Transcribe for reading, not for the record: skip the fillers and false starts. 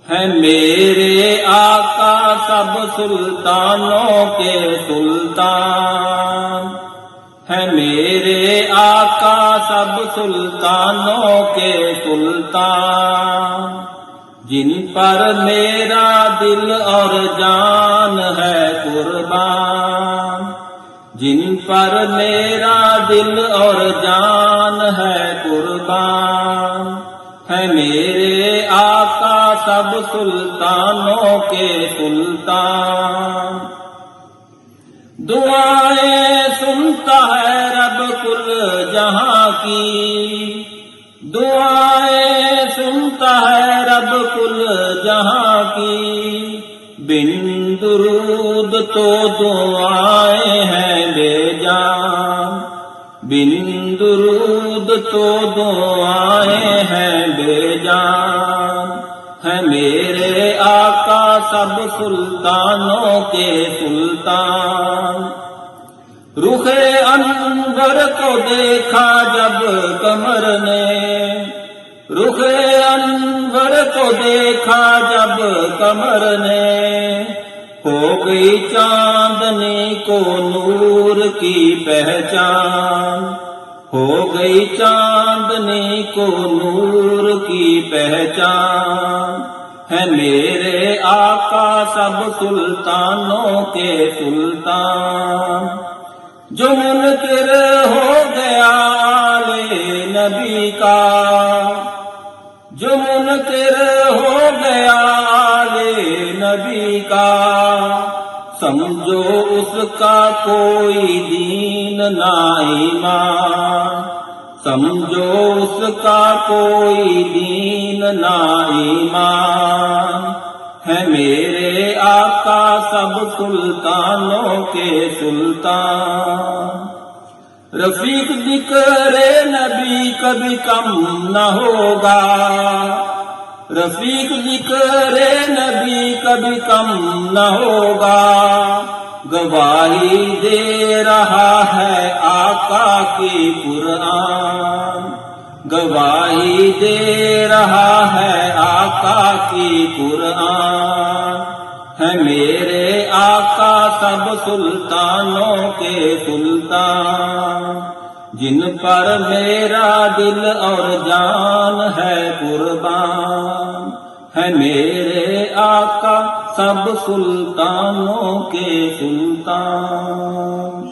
ہے میرے آقا سب سلطانوں کے سلطان، ہے میرے آقا سب سلطانوں کے سلطان، جن پر میرا دل اور جان ہے قربان، جن پر میرا دل اور جان ہے قربان، ہے میرے آقا سب سلطانوں کے سلطان۔ دعائیں سنتا ہے رب کل جہاں کی، دعائیں سنتا ہے رب کل جہاں کی، بن درود تو دعائیں ہیں بے جان، بن درود تو دعائیں ہیں بے جان، ہے میرے آقا سب سلطانوں کے سلطان۔ رخ انور کو دیکھا جب قمر نے، رخ انور کو دیکھا جب قمر نے، ہو گئی چاندنی کو نور کی پہچان، ہو گئی چاندنی کو نور کی پہچان، ہے میرے آقا سب سلطانوں کے سلطان۔ جو منکر ہو گیا آل نبی کا، جو منکر ہو گیا آل نبی کا، سمجھو اس کا کوئی دین نہ ایمان، سمجھو اس کا کوئی دین نہ ایمان، ہے میرے آقا سب سلطانوں کے سلطان۔ رفیق ذکر نبی کبھی کم نہ ہوگا، رفیق ذکر نبی کبھی کم نہ ہوگا، گواہی دے رہا ہے آقا کی قرآن، گواہی دے رہا ہے آقا کی قرآن، ہے میرے آقا سب سلطانوں کے سلطان، جن پر میرا دل اور جان ہے قربان، ہے میرے آقا سب سلطانوں کے سلطان۔